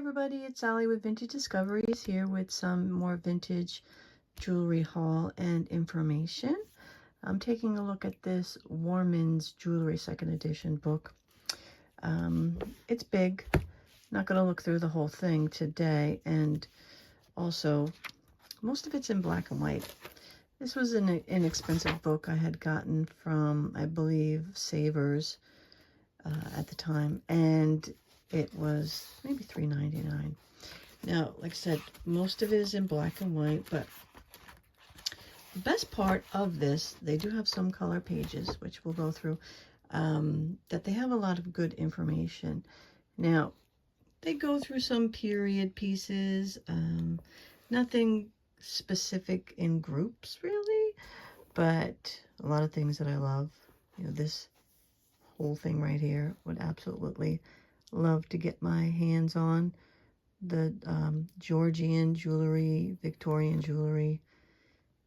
everybody, it's Sally with Vintage Discoveries here with some more vintage jewelry haul and information. I'm taking a look at this Warman's Jewelry 2nd edition book. It's big. Not going to look through the whole thing today, and also most of it's in black and white. This was an inexpensive book I had gotten from, I believe, Savers at the time, and it was maybe $3.99. Now, like I said, most of it is in black and white, but the best part of this, they do have some color pages, which we'll go through, that they have a lot of good information. Now, they go through some period pieces, nothing specific in groups, really, but a lot of things that I love. You know, this whole thing right here would absolutely love to get my hands on. The Georgian jewelry, Victorian jewelry,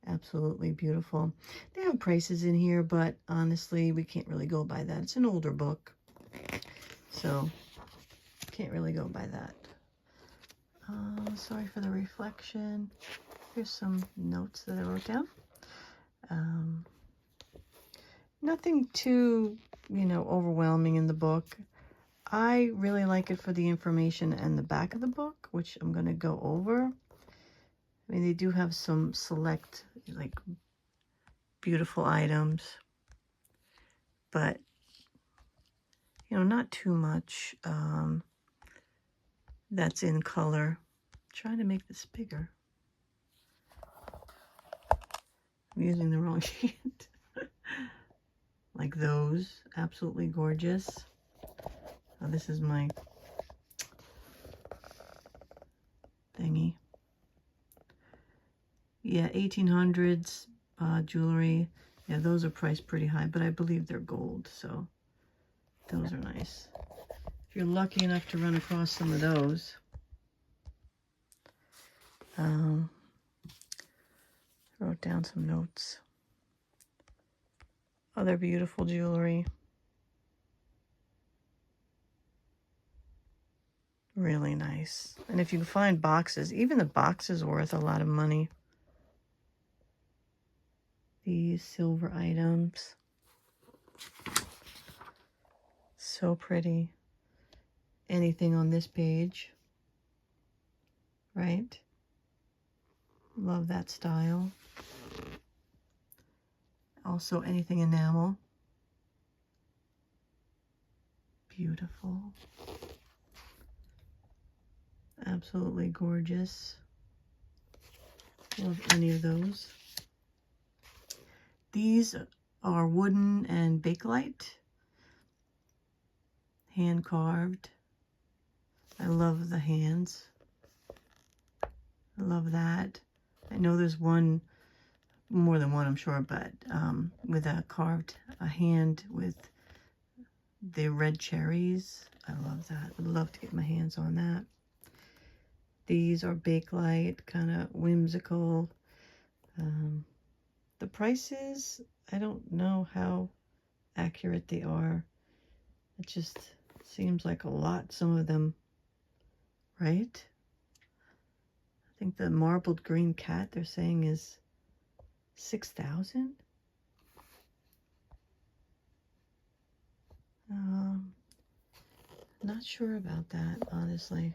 absolutely beautiful. They have prices in here, but honestly, we can't really go by that. It's an older book, so can't really go by that. Sorry for the reflection. Here's some notes that I wrote down. Nothing too, overwhelming in the book. I really like it for the information and the back of the book, which I'm going to go over. I mean, they do have some select, beautiful items, but, not too much that's in color. I'm trying to make this bigger. I'm using the wrong sheet. Like those, absolutely gorgeous. Oh, this is my thingy. Yeah, 1800s jewelry. Yeah, those are priced pretty high, but I believe they're gold, so those are nice. If you're lucky enough to run across some of those. Wrote down some notes. Other beautiful jewelry. Really nice. And if you can find boxes, even the box is worth a lot of money. These silver items. So pretty. Anything on this page. Right? Love that style. Also anything enamel. Beautiful. Absolutely gorgeous. Love any of those. These are wooden and Bakelite. Hand carved. I love the hands. I love that. I know there's one, more than one I'm sure, but with a carved hand with the red cherries. I love that. I'd love to get my hands on that. These are Bakelite, kind of whimsical. The prices, I don't know how accurate they are. It just seems like a lot, some of them, right? I think the marbled green cat they're saying is $6,000. Not sure about that, honestly.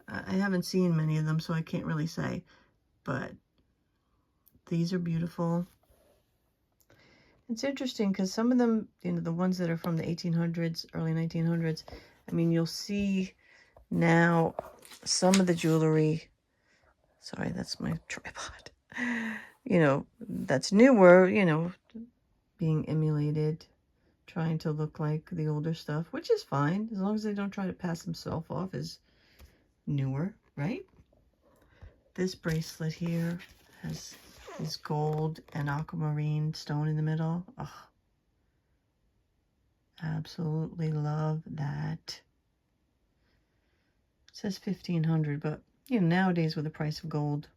I haven't seen many of them, so I can't really say, but these are beautiful. It's interesting because some of them, the ones that are from the 1800s, early 1900s, I mean, you'll see now some of the jewelry, sorry, that's my tripod, that's newer, being emulated, trying to look like the older stuff, which is fine, as long as they don't try to pass themselves off as newer, right? This bracelet here is gold and aquamarine stone in the middle. Oh, absolutely love that. It says 1500, but nowadays with the price of gold,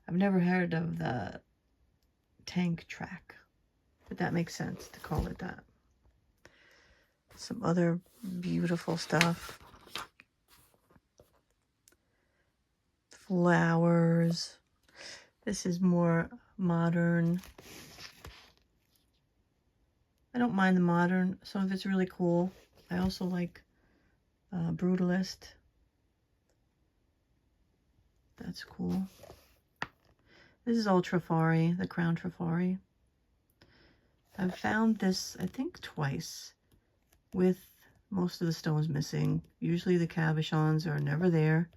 I've never heard of the tank track, but that makes sense to call it that. Some other beautiful stuff. flowers. This is more modern. I don't mind the modern. Some of it's really cool. I also like Brutalist. That's cool. This is all Trifari, the Crown Trifari. I've found this, I think, twice with most of the stones missing. Usually the cabochons are never there,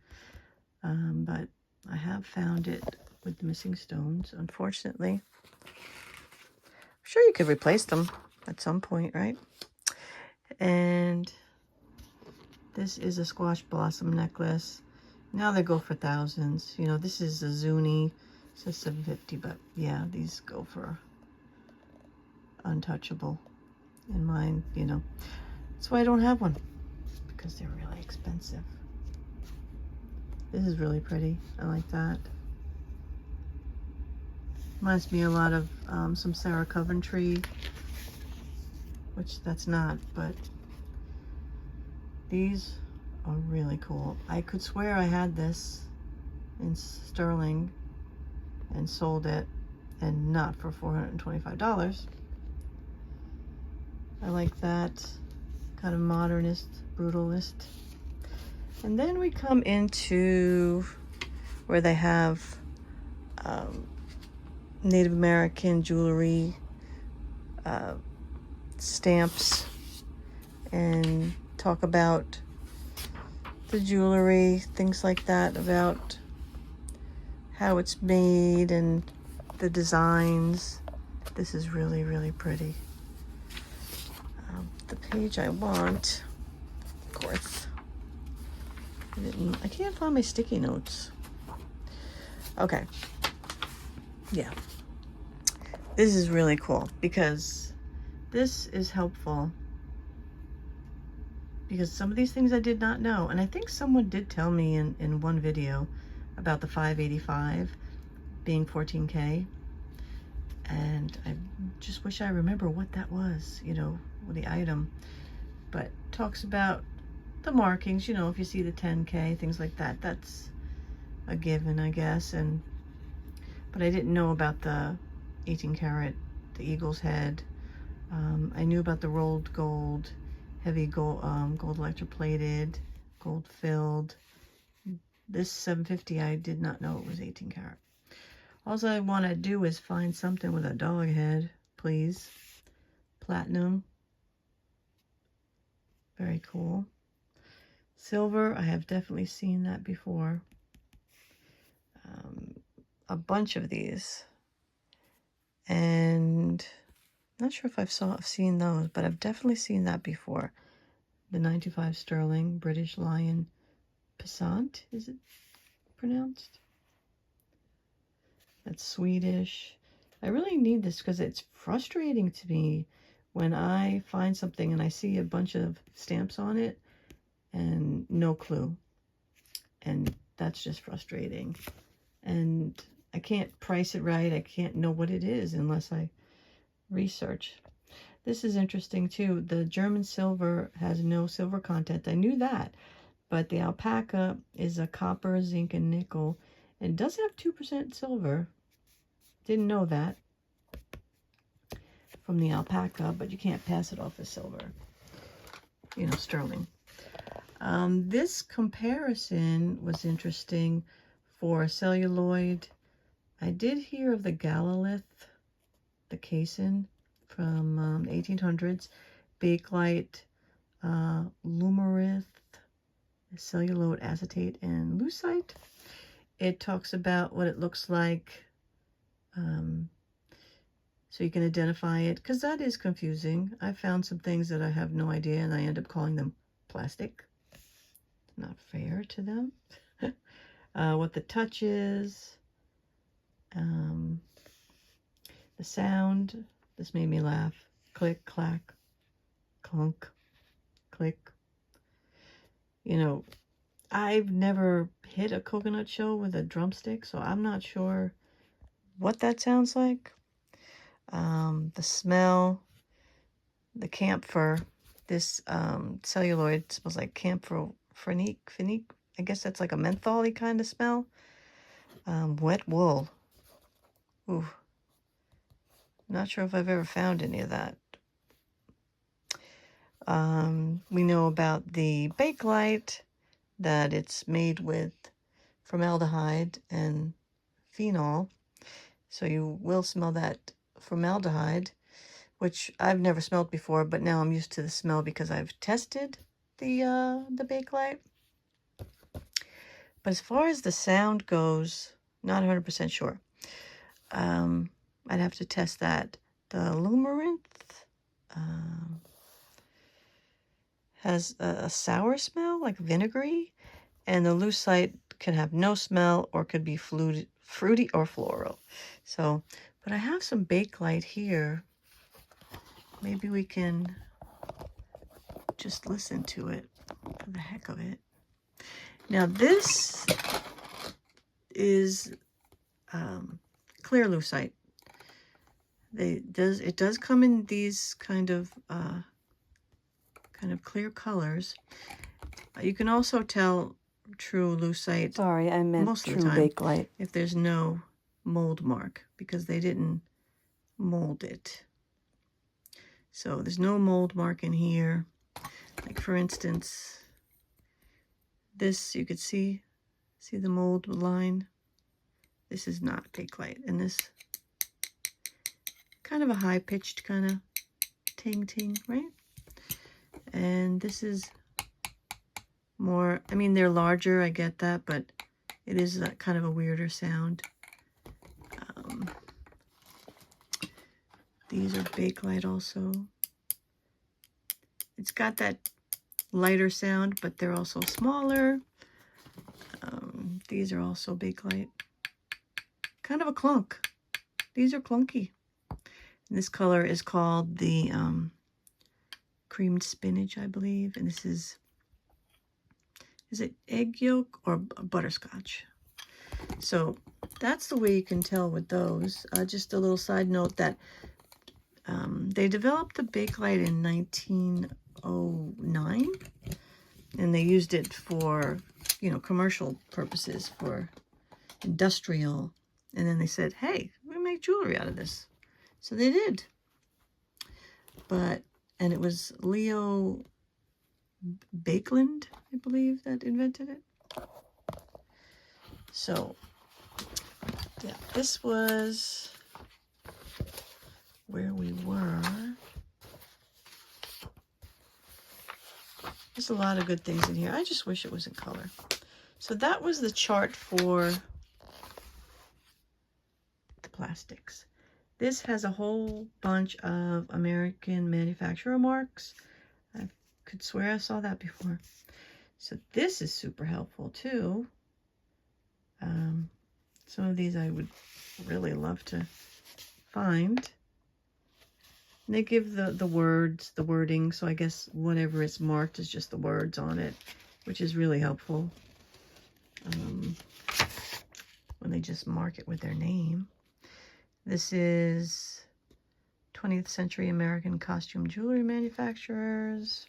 but I have found it with the missing stones, unfortunately. I'm sure you could replace them at some point, right? And this is a squash blossom necklace. Now they go for thousands. You know, this is a Zuni, so $750, but yeah, these go for untouchable in mine, you know. That's why I don't have one, because they're really expensive. This is really pretty. I like that. Reminds me a lot of some Sarah Coventry, which that's not, but these are really cool. I could swear I had this in sterling and sold it, and not for $425. I like that kind of modernist, brutalist. And then we come into where they have Native American jewelry, stamps, and talk about the jewelry, things like that, about how it's made and the designs. This is really, really pretty. The page I want, of course. I can't find my sticky notes. Okay. Yeah. This is really cool because this is helpful. Because some of these things I did not know. And I think someone did tell me in one video about the 585 being 14K. And I just wish I remember what that was, you know, the item. But talks about the markings, you know, if you see the 10K, things like that, that's a given, I guess. But I didn't know about the 18 karat, the eagle's head. I knew about the rolled gold, heavy gold, gold electroplated, gold filled. This 750, I did not know it was 18 karat. All I want to do is find something with a dog head, please. Platinum. Very cool. Silver, I have definitely seen that before. A bunch of these. And I'm not sure if I've seen those, but I've definitely seen that before. The 95 sterling, British Lion Passant, is it pronounced? That's Swedish. I really need this because it's frustrating to me when I find something and I see a bunch of stamps on it and no clue. And that's just frustrating. And I can't price it right. I can't know what it is unless I research. This is interesting too. The German silver has no silver content. I knew that. But the alpaca is a copper, zinc, and nickel. And does have 2% silver. Didn't know that from the alpaca, but you can't pass it off as silver. You know, sterling. This comparison was interesting for celluloid. I did hear of the Galalith, the casein from 1800s, Bakelite, Lumarith, celluloid acetate, and lucite. It talks about what it looks like, so you can identify it, because that is confusing. I found some things that I have no idea, and I end up calling them plastic. It's not fair to them. What the touch is, the sound. This made me laugh. Click, clack, clunk, click. You know, I've never hit a coconut shell with a drumstick, so I'm not sure what that sounds like. The smell, the camphor. This celluloid smells like camphor, finique. I guess that's like a mentholy kind of smell. Wet wool. Ooh, not sure if I've ever found any of that. We know about the Bakelite, that it's made with formaldehyde and phenol. So you will smell that formaldehyde, which I've never smelled before, but now I'm used to the smell because I've tested the Bakelite. But as far as the sound goes, not 100% sure. I'd have to test that. The Lumarinth has a sour smell, like vinegary, and the lucite can have no smell or could be fruity or floral. So, but I have some Bakelite here. Maybe we can just listen to it for the heck of it. Now this is clear lucite. It does come in these kind of clear colors. You can also tell true lucite. Sorry, I meant most true of the time, Bakelite. If there's no mold mark, because they didn't mold it. So there's no mold mark in here. Like for instance, this you could see the mold line. This is not Bakelite, and this kind of a high-pitched kind of ting, right? And this is more, I mean, they're larger, I get that, but it is kind of a weirder sound. These are Bakelite also. It's got that lighter sound, but they're also smaller. These are also Bakelite. Kind of a clunk. These are clunky. This color is called the creamed spinach, I believe. And this is it egg yolk or butterscotch? So that's the way you can tell with those. Just a little side note that they developed the Bakelite in 1909, and they used it for, commercial purposes, for industrial. And then they said, hey, we make jewelry out of this. So they did. And it was Leo Bakelite, I believe, that invented it. So, yeah, this was where we were. There's a lot of good things in here. I just wish it was in color. So that was the chart for the plastics. This has a whole bunch of American manufacturer marks. I could swear I saw that before. So this is super helpful too. Some of these I would really love to find. And they give the wording, so I guess whatever is marked is just the words on it, which is really helpful. When they just mark it with their name. This is 20th century American costume jewelry manufacturers.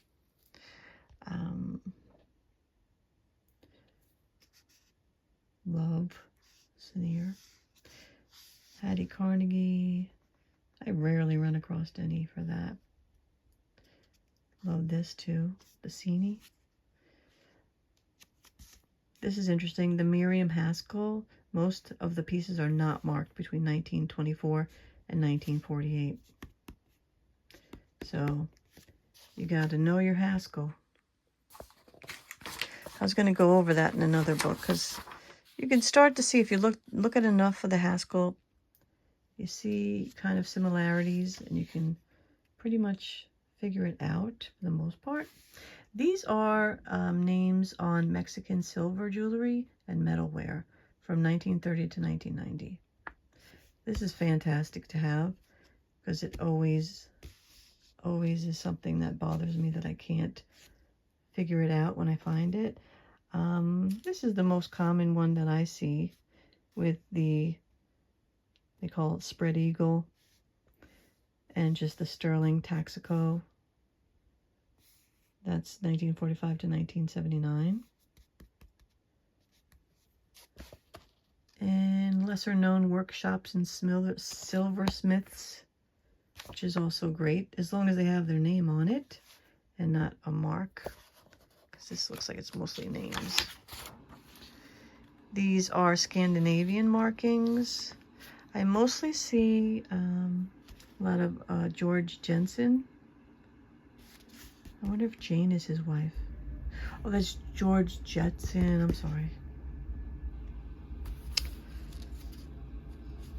Love is here. Hattie Carnegie. I rarely run across any for that. Love this too. Bassini. This is interesting. The Miriam Haskell. Most of the pieces are not marked between 1924 and 1948. So you got to know your Haskell. I was going to go over that in another book because you can start to see, if you look at enough of the Haskell, you see kind of similarities, and you can pretty much figure it out for the most part. These are names on Mexican silver jewelry and metalware from 1930 to 1990. This is fantastic to have because it always is something that bothers me, that I can't figure it out when I find it. This is the most common one that I see, with they call it spread eagle, and just the sterling Taxico. That's 1945 to 1979. And lesser known workshops and silversmiths, which is also great, as long as they have their name on it and not a mark, because this looks like it's mostly names. These are Scandinavian markings. I mostly see a lot of George Jensen. I wonder if Jane is his wife. Oh, that's George Jetson. I'm sorry.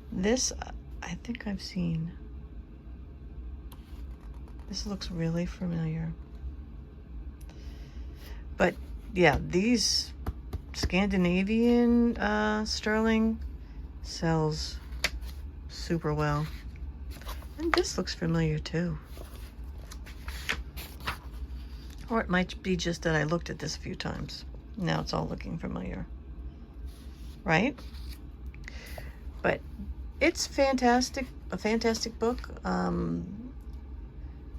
This, I think I've seen. This looks really familiar. But yeah, these Scandinavian sterling sells super well. And this looks familiar too. Or it might be just that I looked at this a few times. Now it's all looking familiar. Right? But it's fantastic, a fantastic book.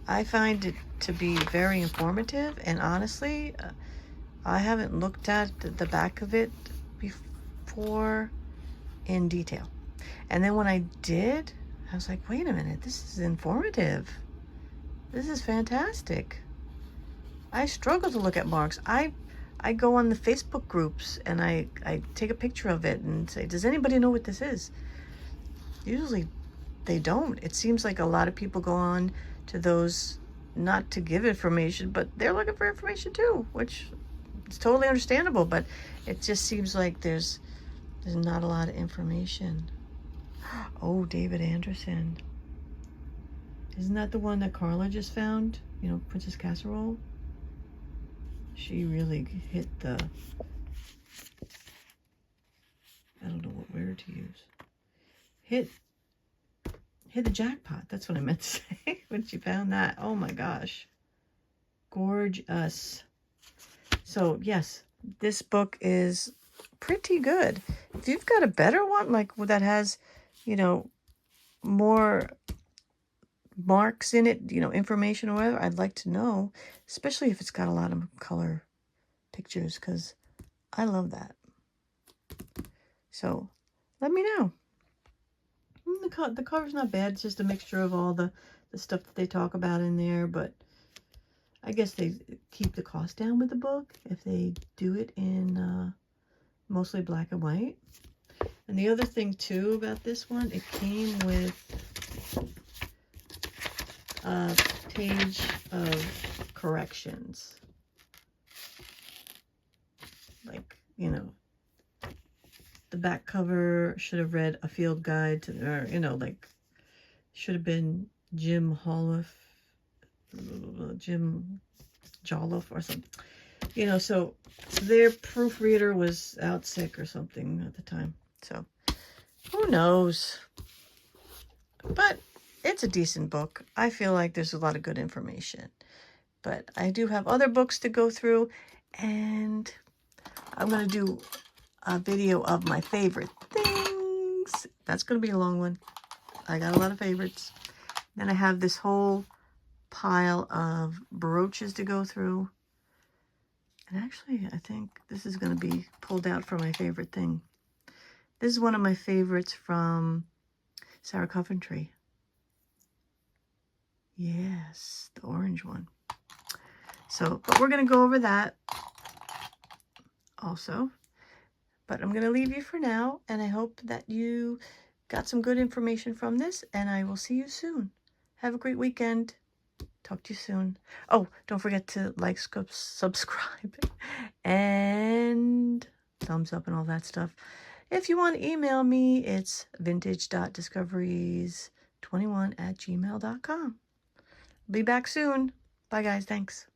I find it to be very informative, and honestly, I haven't looked at the back of it before in detail. And then when I did, I was like, wait a minute, this is informative. This is fantastic. I struggle to look at marks. I go on the Facebook groups and I take a picture of it and say, does anybody know what this is? Usually they don't. It seems like a lot of people go on to those not to give information, but they're looking for information too, which is totally understandable, but it just seems like there's not a lot of information. Oh, David Anderson. Isn't that the one that Carla just found? You know, Princess Casserole? She really hit the, I don't know what word to use. Hit the jackpot. That's what I meant to say when she found that. Oh my gosh. Gorgeous. So yes, this book is pretty good. If you've got a better one, like that has, you know, more marks in it, you know, information or whatever, I'd like to know, especially if it's got a lot of color pictures, because I love that. So let me know. The cover's not bad. It's just a mixture of all the stuff that they talk about in there, but I guess they keep the cost down with the book if they do it in mostly black and white. And the other thing too about this one, it came with a page of corrections. Like, you know, the back cover should have read a field guide to, or, you know, like, should have been Jim Jolliffe or something. You know, so their proofreader was out sick or something at the time. So, who knows? But it's a decent book. I feel like there's a lot of good information. But I do have other books to go through, and I'm going to do a video of my favorite things. That's going to be a long one. I got a lot of favorites. Then I have this whole pile of brooches to go through. And actually, I think this is going to be pulled out for my favorite thing. This is one of my favorites from Sarah Coventry. Yes, the orange one. So, but we're going to go over that also. But I'm going to leave you for now, and I hope that you got some good information from this, and I will see you soon. Have a great weekend. Talk to you soon. Oh, don't forget to like, subscribe, and thumbs up and all that stuff. If you want to email me, it's vintage.discoveries21@gmail.com. Be back soon. Bye, guys. Thanks.